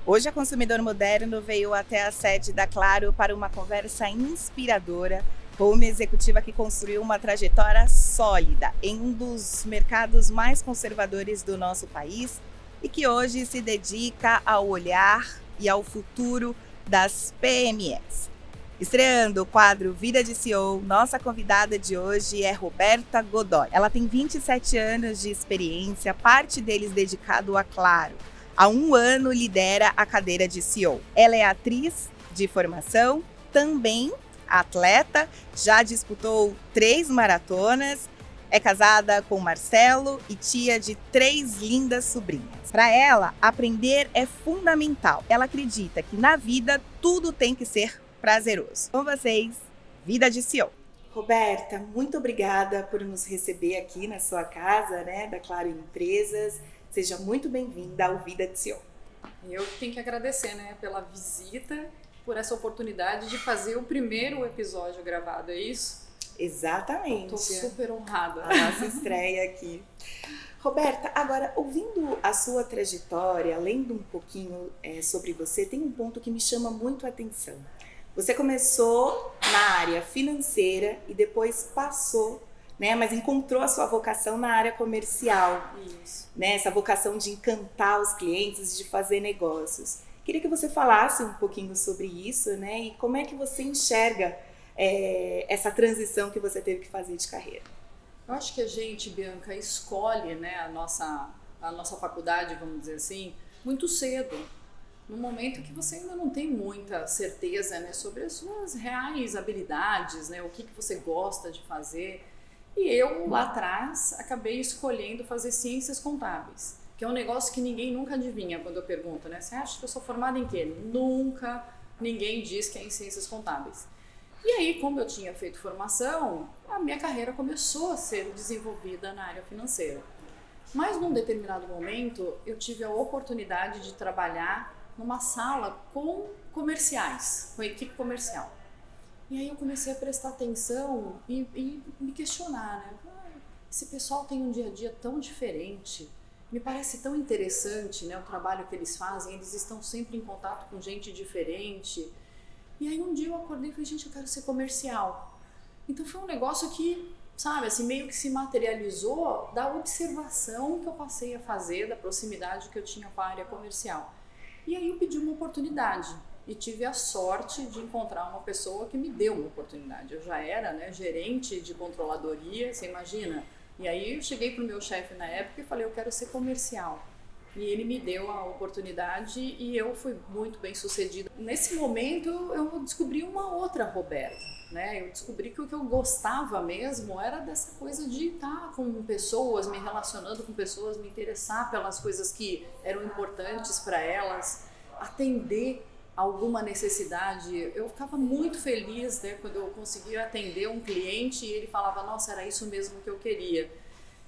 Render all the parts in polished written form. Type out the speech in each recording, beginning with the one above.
Hoje, a Consumidor Moderno veio até a sede da Claro para uma conversa inspiradora com uma executiva que construiu uma trajetória sólida em um dos mercados mais conservadores do nosso país e que hoje se dedica ao olhar e ao futuro das PMEs. Estreando o quadro Vida de CEO, nossa convidada de hoje é Roberta Godoy. Ela tem 27 anos de experiência, parte deles dedicado a Claro. Há 1 ano lidera a cadeira de CEO. Ela é atriz de formação, também atleta, já disputou 3 maratonas, é casada com Marcelo e tia de 3 lindas sobrinhas. Para ela, aprender é fundamental. Ela acredita que na vida tudo tem que ser prazeroso. Com vocês, Vida de CEO. Roberta, muito obrigada por nos receber aqui na sua casa, da Claro Empresas. Seja muito bem-vinda ao Vida de CEO. Eu tenho que agradecer, pela visita, por essa oportunidade de fazer o primeiro episódio gravado, é isso? Exatamente. Estou super honrada. A nossa estreia aqui. Roberta, agora, ouvindo a sua trajetória, lendo um pouquinho sobre você, tem um ponto que me chama muito a atenção. Você começou na área financeira e depois passou, mas encontrou a sua vocação na área comercial. Isso. Essa vocação de encantar os clientes, de fazer negócios. Queria que você falasse um pouquinho sobre isso, e como é que você enxerga essa transição que você teve que fazer de carreira. Eu acho que a gente, Bianca, escolhe a nossa faculdade, vamos dizer assim, muito cedo. No momento que você ainda não tem muita certeza sobre as suas reais habilidades, o que você gosta de fazer. E eu, lá atrás, acabei escolhendo fazer ciências contábeis, que é um negócio que ninguém nunca adivinha quando eu pergunto, Você acha que eu sou formada em quê? Nunca ninguém diz que é em ciências contábeis. E aí, como eu tinha feito formação, a minha carreira começou a ser desenvolvida na área financeira. Mas num determinado momento, eu tive a oportunidade de trabalhar numa sala com comerciais, com a equipe comercial. E aí eu comecei a prestar atenção e me questionar, Esse pessoal tem um dia a dia tão diferente, me parece tão interessante, o trabalho que eles fazem, eles estão sempre em contato com gente diferente. E aí um dia eu acordei e falei, gente, eu quero ser comercial. Então foi um negócio que, meio que se materializou da observação que eu passei a fazer, da proximidade que eu tinha com a área comercial. E aí eu pedi uma oportunidade. E tive a sorte de encontrar uma pessoa que me deu uma oportunidade. Eu já era gerente de controladoria, você imagina? E aí eu cheguei para o meu chefe na época e falei, eu quero ser comercial. E ele me deu a oportunidade e eu fui muito bem sucedida. Nesse momento eu descobri uma outra Roberta, Eu descobri que o que eu gostava mesmo era dessa coisa de estar com pessoas, me relacionando com pessoas, me interessar pelas coisas que eram importantes para elas, atender alguma necessidade. Eu ficava muito feliz quando eu conseguia atender um cliente e ele falava, nossa, era isso mesmo que eu queria.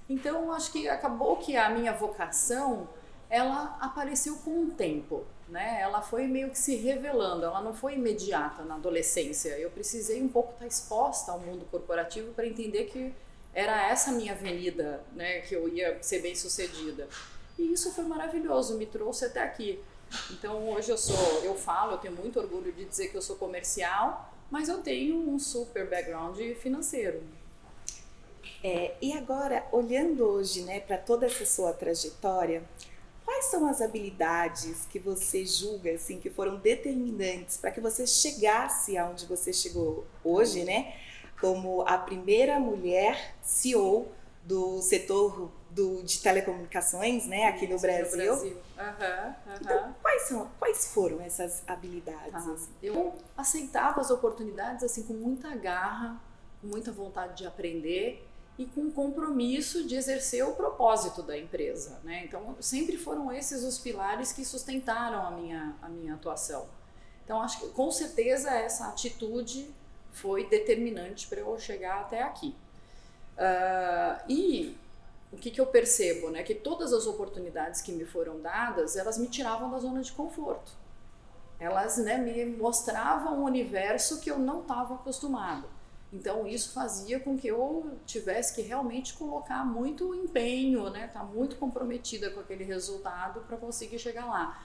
Então, acho que acabou que a minha vocação, ela apareceu com o tempo, Ela foi meio que se revelando, ela não foi imediata na adolescência. Eu precisei um pouco estar exposta ao mundo corporativo para entender que era essa minha avenida, que eu ia ser bem sucedida. E isso foi maravilhoso, me trouxe até aqui. Então hoje eu tenho muito orgulho de dizer que eu sou comercial, mas eu tenho um super background financeiro. E agora, olhando hoje para toda essa sua trajetória, quais são as habilidades que você julga que foram determinantes para que você chegasse aonde você chegou hoje, como a primeira mulher CEO do setor de telecomunicações, aqui no Brasil. Então, quais foram essas habilidades? Eu aceitava as oportunidades com muita garra, com muita vontade de aprender e com compromisso de exercer o propósito da empresa, Então, sempre foram esses os pilares que sustentaram a minha atuação. Então, acho que com certeza essa atitude foi determinante para eu chegar até aqui. E o que eu percebo, que todas as oportunidades que me foram dadas, elas me tiravam da zona de conforto. Elas me mostravam um universo que eu não estava acostumada. Então isso fazia com que eu tivesse que realmente colocar muito empenho, tá muito comprometida com aquele resultado para conseguir chegar lá.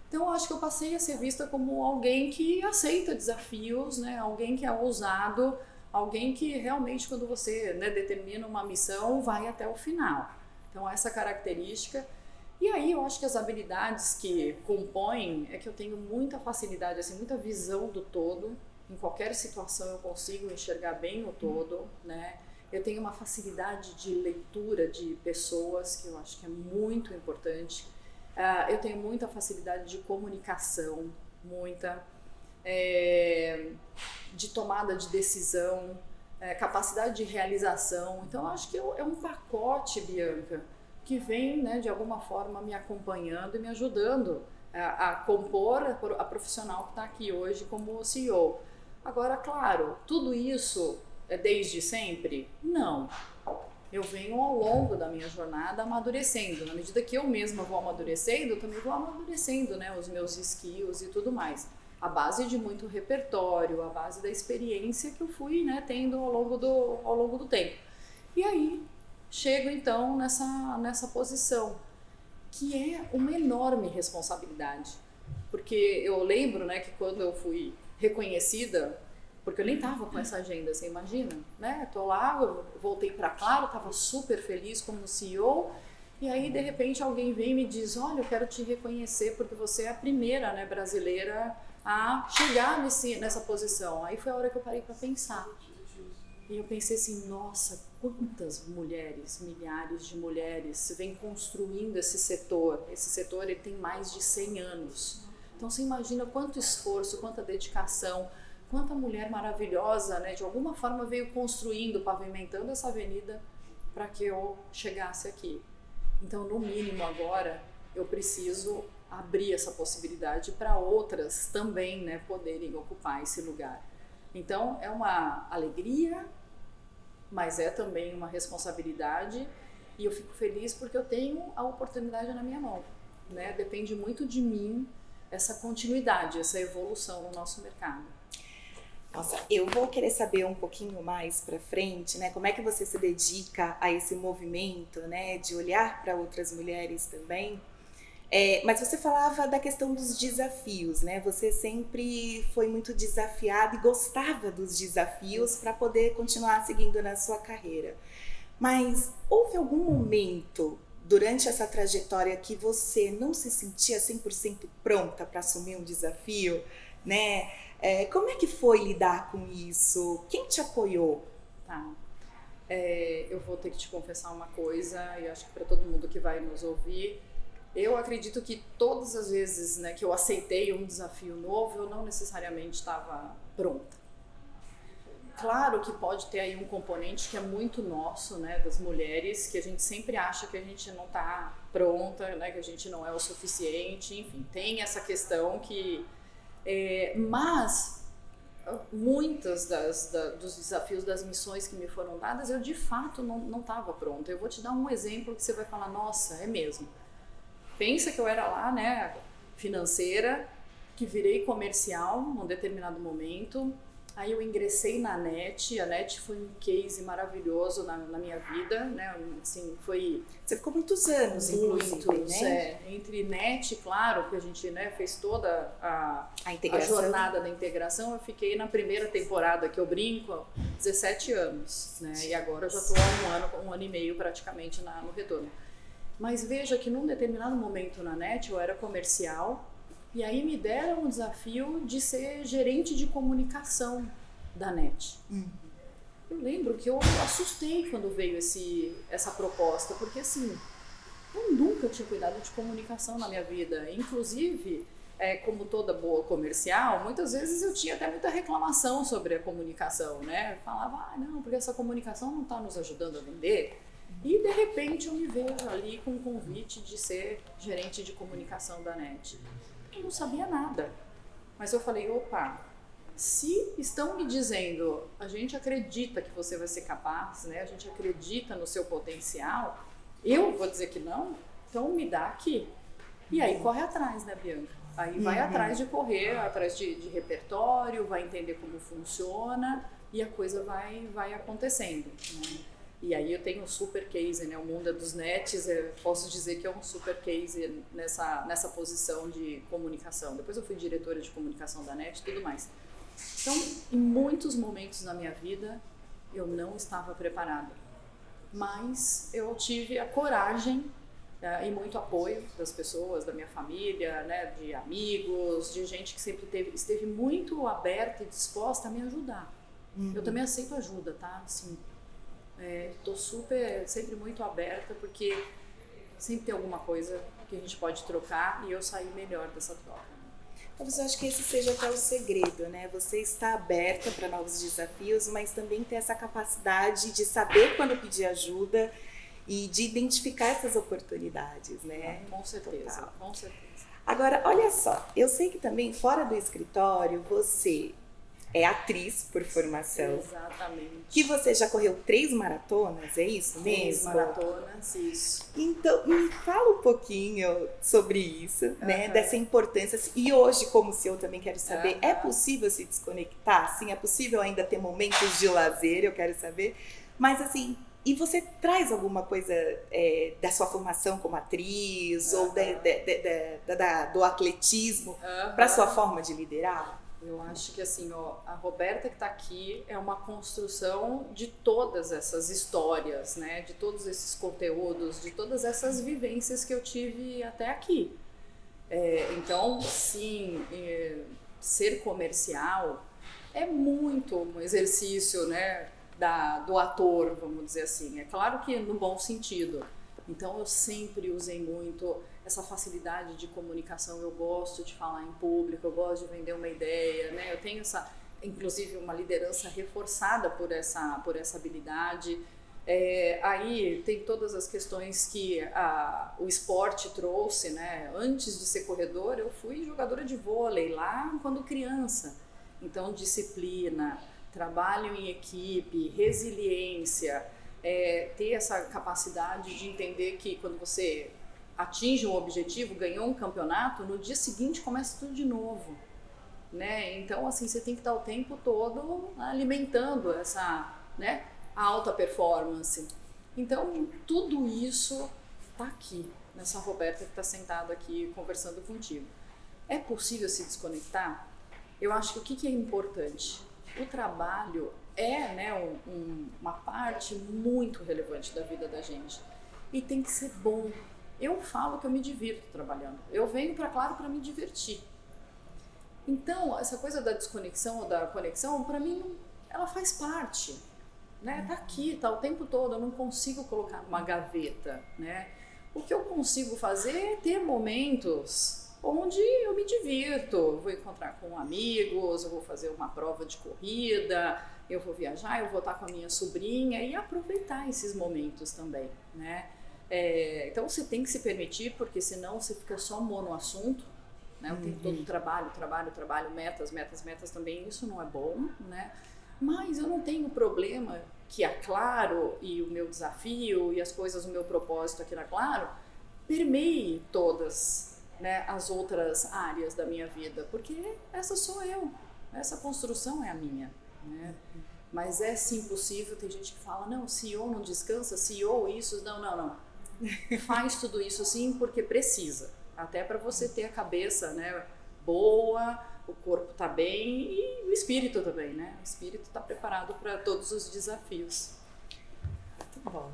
Então, eu acho que eu passei a ser vista como alguém que aceita desafios, né? Alguém que é ousado, alguém que realmente, quando você, né, determina uma missão, vai até o final. Então, essa característica. E aí, eu acho que as habilidades que compõem é que eu tenho muita facilidade, assim, muita visão do todo. Em qualquer situação eu consigo enxergar bem o todo, né? Eu tenho uma facilidade de leitura de pessoas, que eu acho que é muito importante. Eu tenho muita facilidade de comunicação, muita, de tomada de decisão, capacidade de realização. Então, eu acho que é um pacote, Bianca, que vem, né, de alguma forma me acompanhando e me ajudando a compor a profissional que está aqui hoje como CEO. Agora, claro, tudo isso é desde sempre? Não. Eu venho ao longo da minha jornada amadurecendo. Na medida que eu mesma vou amadurecendo, eu também vou amadurecendo, né, os meus skills e tudo mais. A base de muito repertório, a base da experiência que eu fui, né, tendo ao longo do tempo. E aí, chego então nessa posição, que é uma enorme responsabilidade. Porque eu lembro, né, que quando eu fui reconhecida, porque eu nem tava com essa agenda, você imagina, né? Tô lá, eu voltei para Claro, tava super feliz como CEO, e aí de repente alguém vem e me diz: olha, eu quero te reconhecer porque você é a primeira, né, brasileira a chegar nessa posição. Aí foi a hora que eu parei para pensar. E eu pensei assim: nossa, quantas mulheres, milhares de mulheres vêm construindo esse setor. Esse setor, ele tem mais de 100 anos. Então você imagina quanto esforço, quanta dedicação, quanta mulher maravilhosa, né, de alguma forma veio construindo, pavimentando essa avenida para que eu chegasse aqui. Então, no mínimo agora, eu preciso abrir essa possibilidade para outras também, né, poderem ocupar esse lugar. Então, é uma alegria, mas é também uma responsabilidade, e eu fico feliz porque eu tenho a oportunidade na minha mão, né? Depende muito de mim essa continuidade, essa evolução no nosso mercado. Nossa, eu vou querer saber um pouquinho mais para frente, né? Como é que você se dedica a esse movimento, né? De olhar para outras mulheres também. Mas você falava da questão dos desafios, né? Você sempre foi muito desafiada e gostava dos desafios para poder continuar seguindo na sua carreira. Mas houve algum momento durante essa trajetória que você não se sentia 100% pronta para assumir um desafio, né? Como é que foi lidar com isso? Quem te apoiou? Tá. Eu vou ter que te confessar uma coisa, e acho que para todo mundo que vai nos ouvir, eu acredito que todas as vezes, né, que eu aceitei um desafio novo, eu não necessariamente estava pronta. Claro que pode ter aí um componente que é muito nosso, né, das mulheres, que a gente sempre acha que a gente não está pronta, né, que a gente não é o suficiente, enfim, tem essa questão que... mas muitas dos desafios, das missões que me foram dadas, eu de fato não estava pronta. Eu vou te dar um exemplo que você vai falar: nossa, é mesmo. Pensa que eu era lá, né, financeira, que virei comercial num determinado momento. Aí eu ingressei na NET. A NET foi um case maravilhoso na minha vida, né? Assim, foi... Você ficou muitos anos, inclusive, né? Entre NET, claro, que a gente, né, fez toda a jornada da integração. Eu fiquei na primeira temporada, que eu brinco, 17 anos, né? E agora eu já estou há um ano e meio praticamente no retorno. Mas veja que num determinado momento na NET eu era comercial, e aí me deram o desafio de ser gerente de comunicação da NET. Eu lembro que eu assustei quando veio essa proposta, porque assim, eu nunca tinha cuidado de comunicação na minha vida. Inclusive, como toda boa comercial, muitas vezes eu tinha até muita reclamação sobre a comunicação, né? Eu falava: não, porque essa comunicação não está nos ajudando a vender. E de repente eu me vejo ali com um convite de ser gerente de comunicação da NET. Eu não sabia nada, mas eu falei: opa, se estão me dizendo, a gente acredita que você vai ser capaz, né? A gente acredita no seu potencial, eu vou dizer que não, então me dá aqui. E aí corre atrás, né, Bianca? Aí vai atrás de correr, atrás de repertório, vai entender como funciona, e a coisa vai acontecendo, né? E aí eu tenho um super case, né? O mundo é dos nets, posso dizer que é um super case nessa posição de comunicação. Depois eu fui diretora de comunicação da NET e tudo mais. Então, em muitos momentos na minha vida, eu não estava preparada. Mas eu tive a coragem e muito apoio das pessoas, da minha família, né? De amigos, de gente que sempre esteve muito aberta e disposta a me ajudar. Eu também aceito ajuda, tá? Assim, tô sempre muito aberta, porque sempre tem alguma coisa que a gente pode trocar e eu sair melhor dessa troca. Talvez eu acho que esse seja até o segredo, né? Você está aberta para novos desafios, mas também ter essa capacidade de saber quando pedir ajuda e de identificar essas oportunidades, né? Com certeza, Total. com certeza. Agora, olha só, eu sei que também fora do escritório você é atriz por formação. Exatamente. Que você já correu 3 maratonas, é isso mesmo? 3 maratonas, isso. Então, me fala um pouquinho sobre isso, né? Dessa importância. E hoje, como CEO, também quero saber, é possível se desconectar? Sim, é possível ainda ter momentos de lazer, eu quero saber. Mas assim, e você traz alguma coisa da sua formação como atriz ou do atletismo para a sua forma de liderar? Eu acho que assim, a Roberta que está aqui é uma construção de todas essas histórias, né? De todos esses conteúdos, de todas essas vivências que eu tive até aqui. Então, sim, ser comercial é muito um exercício, né? Do ator, vamos dizer assim. É claro que no bom sentido. Então, eu sempre usei muito essa facilidade de comunicação. Eu gosto de falar em público, eu gosto de vender uma ideia, né? Eu tenho inclusive, uma liderança reforçada por essa habilidade. Aí tem todas as questões que o esporte trouxe, né? Antes de ser corredora, eu fui jogadora de vôlei lá quando criança. Então, disciplina, trabalho em equipe, resiliência, ter essa capacidade de entender que quando você atinge um objetivo, ganhou um campeonato, no dia seguinte começa tudo de novo, né? Então, assim, você tem que estar o tempo todo alimentando essa, né, alta performance. Então, tudo isso está aqui, nessa Roberta que está sentada aqui conversando contigo. É possível se desconectar? Eu acho que o que é importante? O trabalho né, uma parte muito relevante da vida da gente e tem que ser bom. Eu falo que eu me divirto trabalhando. Eu venho para Claro para me divertir. Então, essa coisa da desconexão ou da conexão, para mim, ela faz parte. Né? Tá aqui, tá o tempo todo. Eu não consigo colocar numa gaveta. Né? O que eu consigo fazer é ter momentos onde eu me divirto. Vou encontrar com amigos, eu vou fazer uma prova de corrida, eu vou viajar, eu vou estar com a minha sobrinha e aproveitar esses momentos também. Né? Então você tem que se permitir, porque senão você fica só monoassunto, né? O tempo todo trabalho, metas também, isso não é bom, né? Mas eu não tenho problema que a Claro e o meu desafio e as coisas, o meu propósito aqui na Claro permeie todas, né, as outras áreas da minha vida, porque essa sou eu, essa construção é a minha, né? Mas é sim possível. Tem gente que fala, não, CEO não descansa, CEO isso, não. Faz tudo isso sim porque precisa, até para você ter a cabeça, né, boa, o corpo tá bem e o espírito também, né? O espírito está preparado para todos os desafios. Muito bom.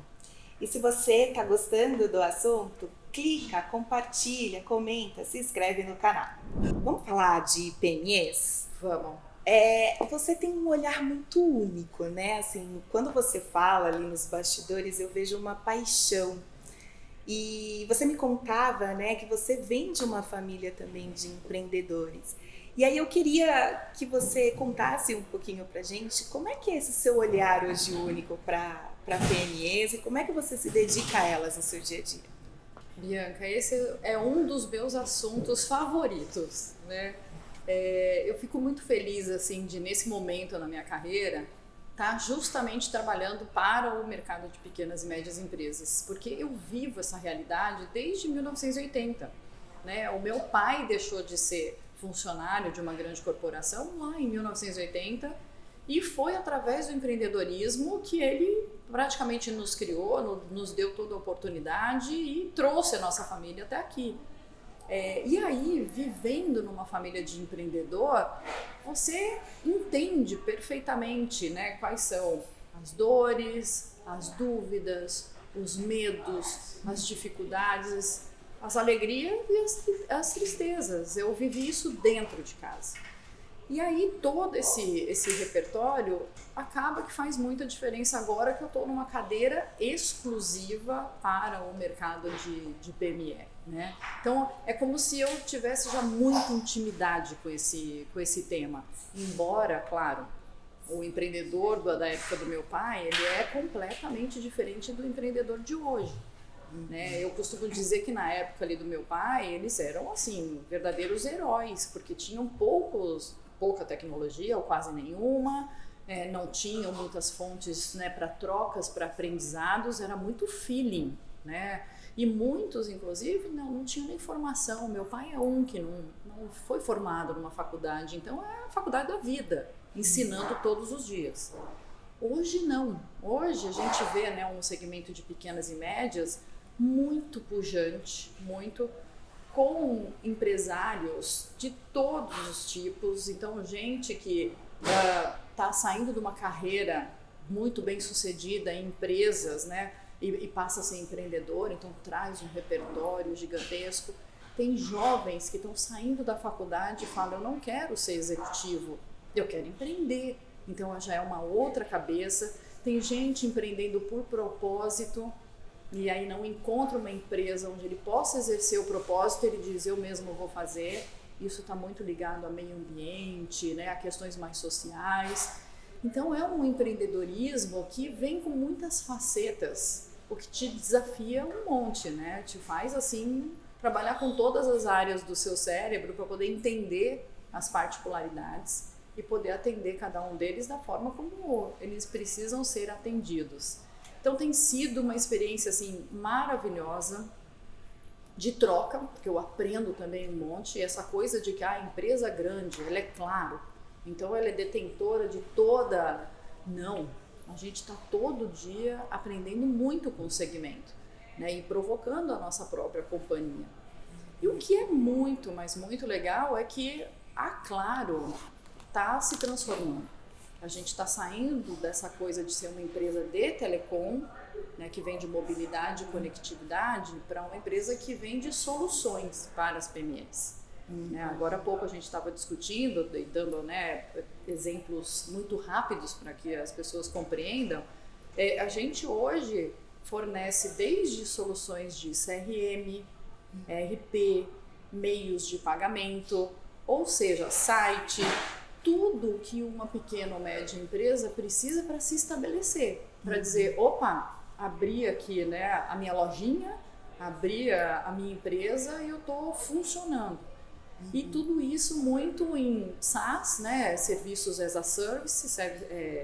E se você está gostando do assunto, clica, compartilha, comenta, se inscreve no canal. Vamos falar de PMEs? Vamos. Você tem um olhar muito único, né? Assim, quando você fala ali nos bastidores, eu vejo uma paixão. E você me contava, né, que você vem de uma família também de empreendedores. E aí eu queria que você contasse um pouquinho pra gente como é que é esse seu olhar hoje único para PMEs e como é que você se dedica a elas no seu dia a dia. Bianca, esse é um dos meus assuntos favoritos, né? Eu fico muito feliz, assim, de nesse momento na minha carreira estar justamente trabalhando para o mercado de pequenas e médias empresas, porque eu vivo essa realidade desde 1980, né? O meu pai deixou de ser funcionário de uma grande corporação lá em 1980 E foi através do empreendedorismo que ele praticamente nos criou, nos deu toda a oportunidade e trouxe a nossa família até aqui. E aí, vivendo numa família de empreendedor, você entende perfeitamente, né, quais são as dores, as dúvidas, os medos, as dificuldades, as alegrias e as tristezas. Eu vivi isso dentro de casa. E aí todo esse repertório acaba que faz muita diferença agora que eu estou numa cadeira exclusiva para o mercado de PME, né? Então é como se eu tivesse já muita intimidade com esse tema. Embora, claro, o empreendedor da época do meu pai, ele é completamente diferente do empreendedor de hoje. Né? Eu costumo dizer que na época ali do meu pai, eles eram assim, verdadeiros heróis, porque tinham pouca tecnologia ou quase nenhuma, não tinham muitas fontes, né, para trocas, para aprendizados, era muito feeling, né? E muitos, inclusive, não tinham nem formação. Meu pai é que não foi formado numa faculdade, então é a faculdade da vida, ensinando todos os dias. Hoje não. Hoje a gente vê, né, um segmento de pequenas e médias muito pujante, muito com empresários de todos os tipos. Então, gente que está saindo de uma carreira muito bem sucedida em empresas, né, e passa a ser empreendedor, então traz um repertório gigantesco. Tem jovens que estão saindo da faculdade e falam: eu não quero ser executivo, eu quero empreender. Então já é uma outra cabeça. Tem gente empreendendo por propósito e aí não encontra uma empresa onde ele possa exercer o propósito, ele diz: eu mesmo vou fazer. Isso está muito ligado ao meio ambiente, né, a questões mais sociais. Então é um empreendedorismo que vem com muitas facetas, o que te desafia um monte, né? Te faz assim trabalhar com todas as áreas do seu cérebro para poder entender as particularidades e poder atender cada um deles da forma como eles precisam ser atendidos. Então tem sido uma experiência assim maravilhosa de troca, porque eu aprendo também um monte. E essa coisa de que a empresa grande, ela é claro, então ela é detentora de toda... Não, a gente está todo dia aprendendo muito com o segmento, né, e provocando a nossa própria companhia. E o que é muito, mas muito legal é que a Claro está se transformando. A gente está saindo dessa coisa de ser uma empresa de telecom, né, que vende mobilidade e conectividade, para uma empresa que vende soluções para as PMEs. Né? Agora há pouco a gente estava discutindo e dando, né, exemplos muito rápidos para que as pessoas compreendam. A gente hoje fornece desde soluções de CRM, ERP, meios de pagamento, ou seja, site, tudo que uma pequena ou média empresa precisa para se estabelecer, para dizer: opa, abri aqui, né, a minha lojinha, abri a minha empresa e eu estou funcionando. E tudo isso muito em SaaS, né, serviços as a service,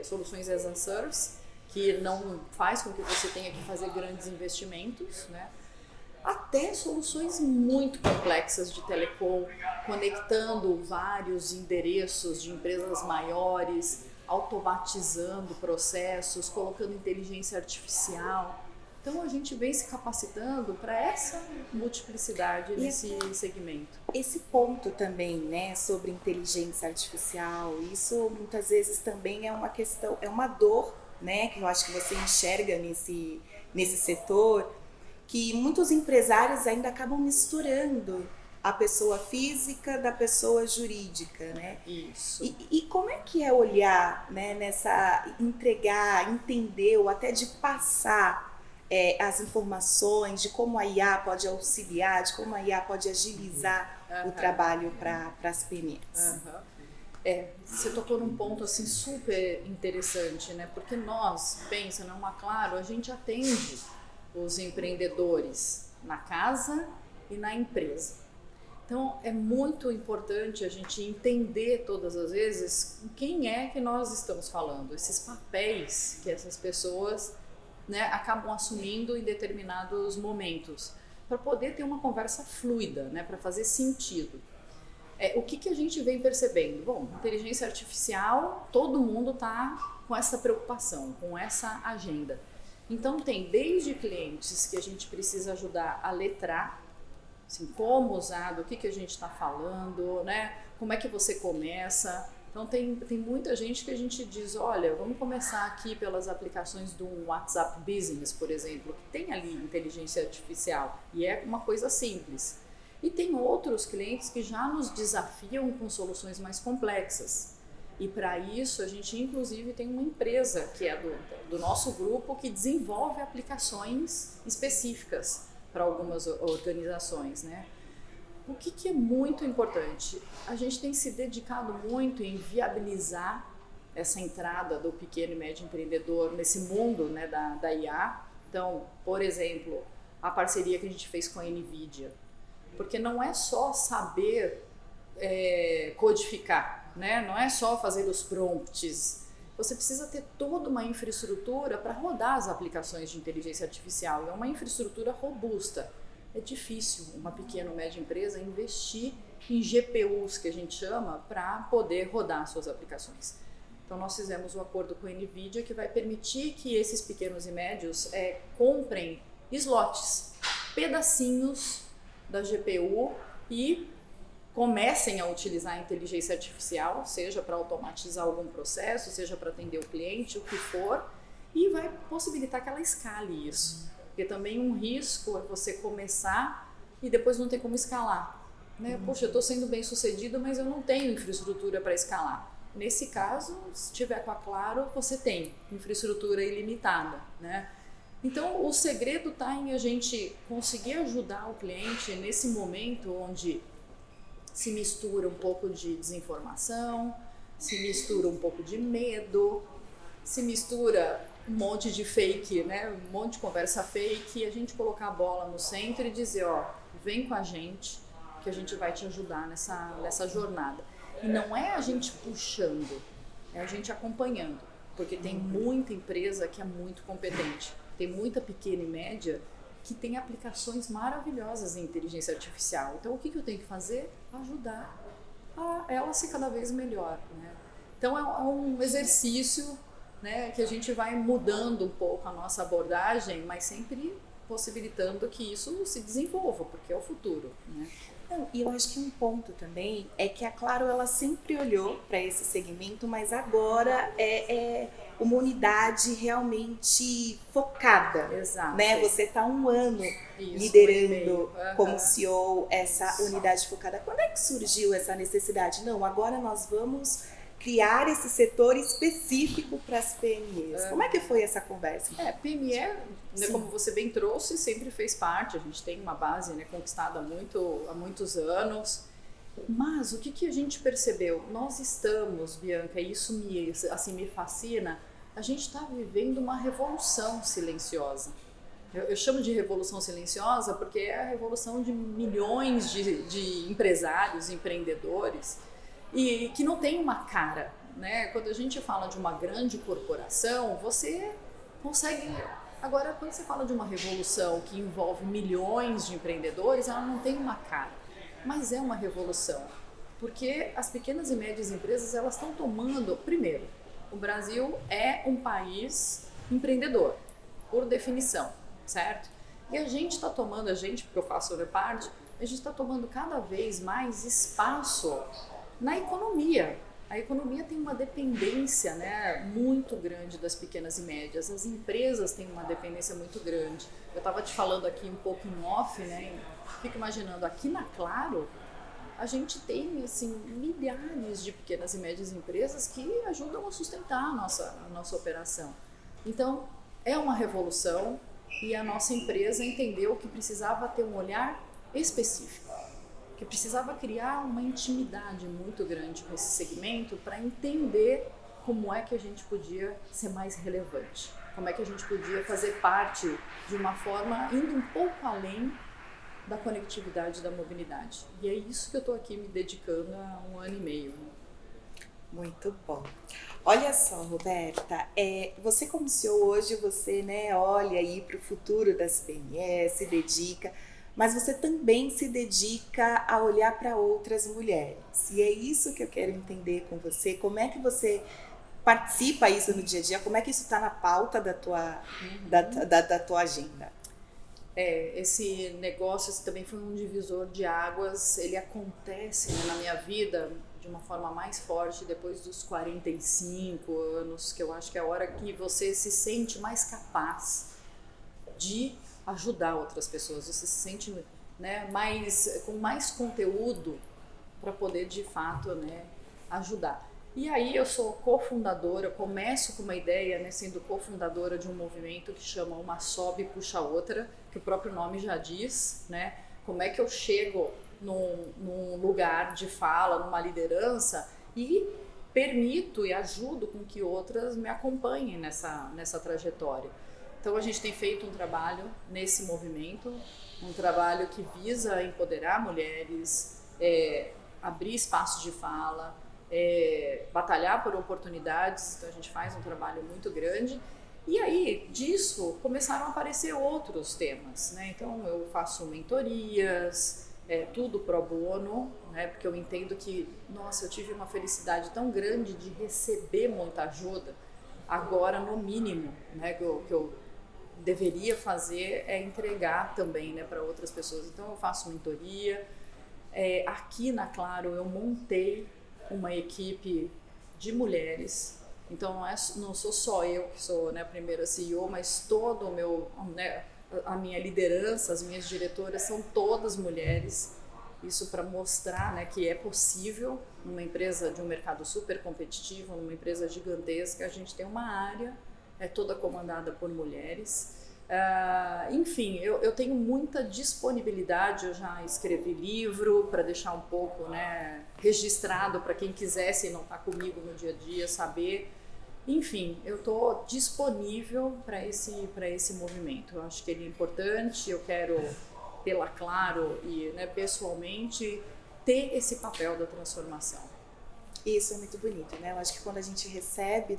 soluções as a service, que não faz com que você tenha que fazer grandes investimentos, né, até soluções muito complexas de telecom, conectando vários endereços de empresas maiores, automatizando processos, colocando inteligência artificial. Então a gente vem se capacitando para essa multiplicidade nesse segmento. Esse ponto também, né, sobre inteligência artificial, isso muitas vezes também é uma questão, é uma dor, né, que eu acho que você enxerga nesse setor, que muitos empresários ainda acabam misturando a pessoa física da pessoa jurídica, né? Isso. E como é que é olhar, né, entregar, entender ou até de passar as informações de como a IA pode auxiliar, de como a IA pode agilizar o trabalho para as PMEs? Você tocou num ponto assim super interessante, né? Porque nós, pensa, numa Claro, a gente atende os empreendedores na casa e na empresa. Então é muito importante a gente entender todas as vezes com quem é que nós estamos falando, esses papéis que essas pessoas, né, acabam assumindo em determinados momentos, para poder ter uma conversa fluida, né, para fazer sentido. O que a gente vem percebendo? Bom, inteligência artificial, todo mundo está com essa preocupação, com essa agenda. Então tem desde clientes que a gente precisa ajudar a letrar, assim, como usar, do que a gente está falando, né? Como é que você começa. Então tem muita gente que a gente diz, olha, vamos começar aqui pelas aplicações do WhatsApp Business, por exemplo, que tem ali inteligência artificial e é uma coisa simples. E tem outros clientes que já nos desafiam com soluções mais complexas. E para isso a gente inclusive tem uma empresa que é do nosso grupo que desenvolve aplicações específicas para algumas organizações, né? O que é muito importante? A gente tem se dedicado muito em viabilizar essa entrada do pequeno e médio empreendedor nesse mundo, né, da IA. Então, por exemplo, a parceria que a gente fez com a NVIDIA. Porque não é só saber codificar, né? Não é só fazer os prompts. Você precisa ter toda uma infraestrutura para rodar as aplicações de inteligência artificial. É uma infraestrutura robusta. É difícil uma pequena ou média empresa investir em GPUs, que a gente chama, para poder rodar suas aplicações. Então nós fizemos um acordo com a NVIDIA que vai permitir que esses pequenos e médios comprem slots, pedacinhos da GPU e comecem a utilizar a inteligência artificial, seja para automatizar algum processo, seja para atender o cliente, o que for, e vai possibilitar que ela escale isso. Porque também um risco é você começar e depois não ter como escalar, né? Poxa, eu estou sendo bem sucedido, mas eu não tenho infraestrutura para escalar. Nesse caso, se tiver com a Claro, você tem infraestrutura ilimitada, né? Então, o segredo está em a gente conseguir ajudar o cliente nesse momento onde se mistura um pouco de desinformação, se mistura um pouco de medo, se mistura um monte de fake, né? Um monte de conversa fake, e a gente colocar a bola no centro e dizer, ó, vem com a gente que a gente vai te ajudar nessa jornada. E não é a gente puxando, é a gente acompanhando, porque tem muita empresa que é muito competente. Tem muita pequena e média que tem aplicações maravilhosas em inteligência artificial. Então, o que eu tenho que fazer? Ajudar a ela ser cada vez melhor, né? Então, é um exercício, né, que a gente vai mudando um pouco a nossa abordagem, mas sempre possibilitando que isso se desenvolva, porque é o futuro, né? E eu acho que um ponto também é que a Claro ela sempre olhou para esse segmento, mas agora é uma unidade realmente focada. Exato. Né? Você está um ano Isso, liderando como CEO essa unidade focada. Quando é que surgiu essa necessidade? Não, agora nós vamos criar esse setor específico para as PMEs. Como é que foi essa conversa? PME, né, como você bem trouxe, sempre fez parte. A gente tem uma base, né, conquistada há muitos anos. Mas o que a gente percebeu? Nós estamos, Bianca, e isso me fascina, a gente está vivendo uma revolução silenciosa. Eu chamo de revolução silenciosa porque é a revolução de milhões de empresários, empreendedores, e que não tem uma cara, né? Quando a gente fala de uma grande corporação, você consegue... Agora, quando você fala de uma revolução que envolve milhões de empreendedores, ela não tem uma cara, mas é uma revolução, porque as pequenas e médias empresas, elas estão tomando... Primeiro, o Brasil é um país empreendedor, por definição, certo? E a gente está tomando, porque eu faço parte, a gente está tomando cada vez mais espaço na economia. A economia tem uma dependência, né, muito grande das pequenas e médias. As empresas têm uma dependência muito grande. Eu estava te falando aqui um pouco em off, né? Fico imaginando, aqui na Claro, a gente tem assim, milhares de pequenas e médias empresas que ajudam a sustentar a nossa operação. Então, é uma revolução e a nossa empresa entendeu que precisava ter um olhar específico, que precisava criar uma intimidade muito grande com esse segmento para entender como é que a gente podia ser mais relevante, como é que a gente podia fazer parte de uma forma indo um pouco além da conectividade da mobilidade. E é isso que eu estou aqui me dedicando há 1 ano e meio. Né? Muito bom. Olha só, Roberta, você como CEO hoje, você, né, olha aí para o futuro das PMEs, se dedica, mas você também se dedica a olhar para outras mulheres. E é isso que eu quero entender com você. Como é que você participa isso no dia a dia? Como é que isso está na pauta da tua, da tua agenda? Esse negócio também foi um divisor de águas. Ele acontece, né, na minha vida de uma forma mais forte depois dos 45 anos, que eu acho que é a hora que você se sente mais capaz de ajudar outras pessoas. Você se sente, né, com mais conteúdo para poder de fato, né, ajudar. E aí eu sou cofundadora, começo com uma ideia, né, sendo cofundadora de um movimento que chama Uma Sobe Puxa Outra, que o próprio nome já diz, né? Como é que eu chego num lugar de fala, numa liderança e permito e ajudo com que outras me acompanhem nessa trajetória. Então a gente tem feito um trabalho nesse movimento, um trabalho que visa empoderar mulheres, abrir espaços de fala, batalhar por oportunidades. Então a gente faz um trabalho muito grande. E aí, disso, começaram a aparecer outros temas, né? Então, eu faço mentorias, tudo pro bono, né? Porque eu entendo que, nossa, eu tive uma felicidade tão grande de receber muita ajuda. Agora, no mínimo, né, que eu deveria fazer é entregar também, né, para outras pessoas. Então, eu faço mentoria. Aqui na Claro, eu montei uma equipe de mulheres. Então não sou só eu que sou, né, a primeira CEO, mas todo o meu, né, a minha liderança, as minhas diretoras são todas mulheres. Isso para mostrar, né, que é possível numa empresa de um mercado super competitivo, numa empresa gigantesca, a gente tem uma área toda comandada por mulheres. Enfim, eu tenho muita disponibilidade. Eu já escrevi livro para deixar um pouco, né, registrado para quem quisesse e não está comigo no dia a dia saber. Enfim, eu estou disponível para esse movimento. Eu acho que ele é importante. Eu quero, pela Claro e, né, pessoalmente, ter esse papel da transformação. Isso é muito bonito, né? Eu acho que quando a gente recebe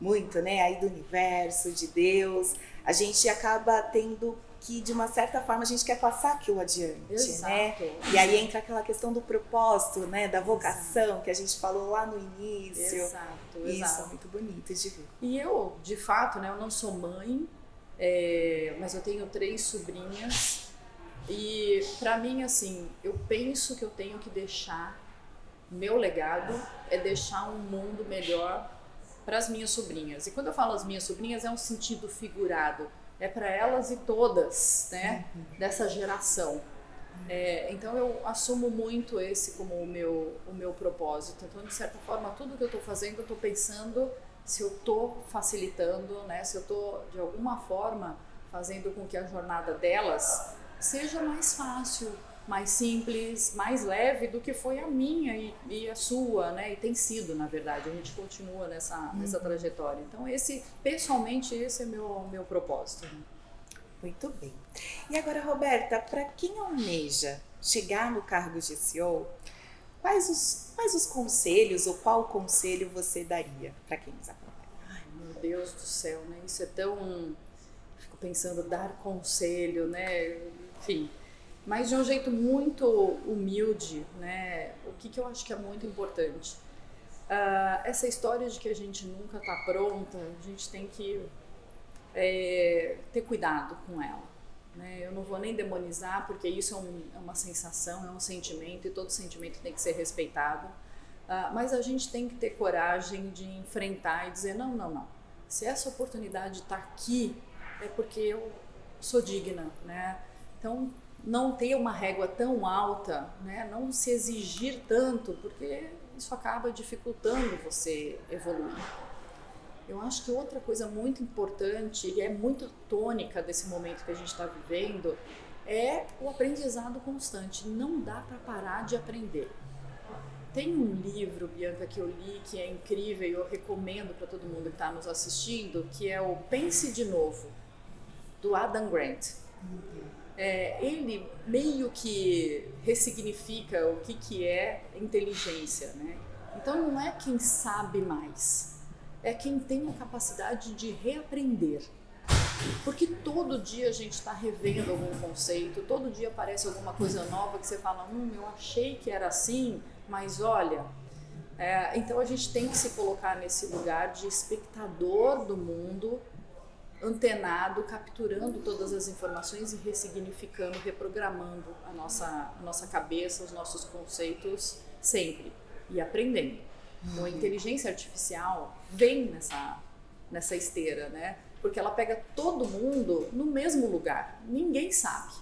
muito, né, aí do universo, de Deus, a gente acaba tendo que, de uma certa forma, a gente quer passar aquilo adiante, Exato. né? E aí entra aquela questão do propósito, né, da vocação. Exato. Que a gente falou lá no início. Exato. Isso é muito bonito de ver. E eu, de fato, né, eu não sou mãe, mas eu tenho 3 sobrinhas e, para mim, assim, eu penso que eu tenho que deixar, meu legado é deixar um mundo melhor para as minhas sobrinhas. E quando eu falo as minhas sobrinhas, é um sentido figurado. É para elas e todas, né, dessa geração. Então eu assumo muito esse como o meu propósito. Então, de certa forma, tudo que eu estou fazendo, eu estou pensando se eu estou facilitando, né, se eu estou, de alguma forma, fazendo com que a jornada delas seja mais fácil, mais simples, mais leve do que foi a minha e a sua, né? E tem sido, na verdade, a gente continua nessa trajetória. Então, pessoalmente, esse é meu propósito. Muito bem. E agora, Roberta, para quem almeja chegar no cargo de CEO, quais os conselhos ou qual conselho você daria para quem nos acompanha? Ai, meu Deus do céu, né? Isso é tão... Fico pensando, dar conselho, né? Enfim... Mas de um jeito muito humilde, né? O que eu acho que é muito importante? Essa história de que a gente nunca está pronta, a gente tem que ter cuidado com ela, né? Eu não vou nem demonizar, porque isso é uma sensação, é um sentimento, e todo sentimento tem que ser respeitado. Mas a gente tem que ter coragem de enfrentar e dizer, não. Se essa oportunidade está aqui, é porque eu sou digna, né? Então, não ter uma régua tão alta, né? Não se exigir tanto, porque isso acaba dificultando você evoluir. Eu acho que outra coisa muito importante, e é muito tônica desse momento que a gente está vivendo, é o aprendizado constante. Não dá para parar de aprender. Tem um livro, Bianca, que eu li, que é incrível e eu recomendo para todo mundo que está nos assistindo, que é o Pense de Novo, do Adam Grant. Ele meio que ressignifica o que é inteligência, né? Então não é quem sabe mais, é quem tem a capacidade de reaprender. Porque todo dia a gente está revendo algum conceito, todo dia aparece alguma coisa nova que você fala, eu achei que era assim, mas olha... então a gente tem que se colocar nesse lugar de espectador do mundo, antenado, capturando todas as informações e ressignificando, reprogramando a nossa cabeça, os nossos conceitos sempre e aprendendo. Então, a inteligência artificial vem nessa esteira, né? Porque ela pega todo mundo no mesmo lugar, ninguém sabe.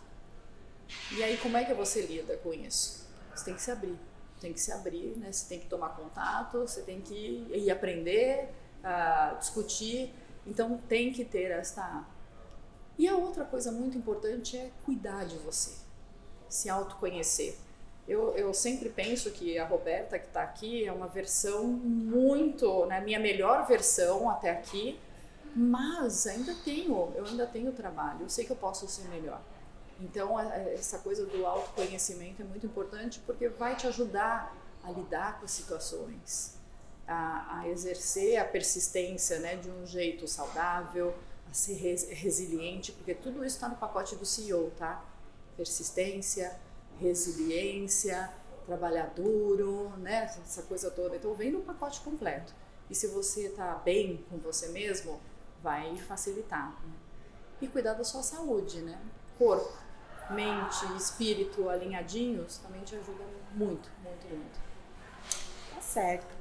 E aí como é que você lida com isso? Você tem que se abrir. Tem que se abrir, né? Você tem que tomar contato, você tem que ir aprender, discutir. Então tem que ter esta... E a outra coisa muito importante é cuidar de você, se autoconhecer. Eu sempre penso que a Roberta que está aqui é uma versão muito, né, minha melhor versão até aqui, mas eu ainda tenho trabalho, eu sei que eu posso ser melhor. Então, essa coisa do autoconhecimento é muito importante porque vai te ajudar a lidar com as situações, a exercer a persistência, né, de um jeito saudável, a ser resiliente, porque tudo isso está no pacote do CEO, tá? Persistência, resiliência, trabalhar duro, né, essa coisa toda. Então, vem no pacote completo. E se você está bem com você mesmo, vai facilitar, né? E cuidar da sua saúde, né? Corpo, mente, espírito alinhadinhos também te ajuda muito, muito, muito. Tá certo.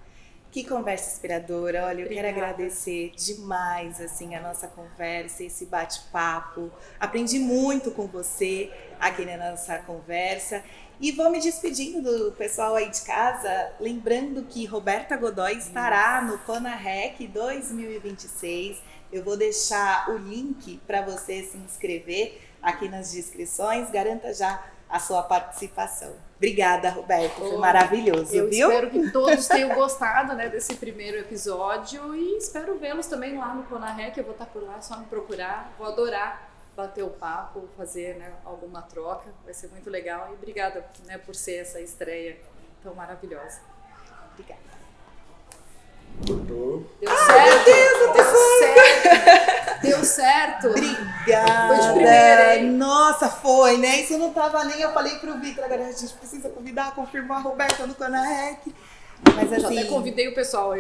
Que conversa inspiradora. Olha, eu quero agradecer demais assim, a nossa conversa, esse bate-papo. Aprendi muito com você aqui na nossa conversa. E vou me despedindo do pessoal aí de casa, lembrando que Roberta Godoy estará no CONAREC 2026. Eu vou deixar o link para você se inscrever aqui nas descrições. Garanta já a sua participação. Obrigada, Roberta. Foi maravilhoso, viu? Eu espero que todos tenham gostado, né, desse primeiro episódio e espero vê-los também lá no CONAREC. Eu vou estar por lá, é só me procurar. Vou adorar bater o papo, fazer, né, alguma troca. Vai ser muito legal. E obrigada, né, por ser essa estreia tão maravilhosa. Obrigada. Deu certo! Deu certo! Obrigada! Foi de primeira, hein? Nossa, foi, né? Isso não tava nem... Eu falei pro Vitor, agora a gente precisa convidar, confirmar a Roberta no CONAREC. Mas assim... Já até convidei o pessoal.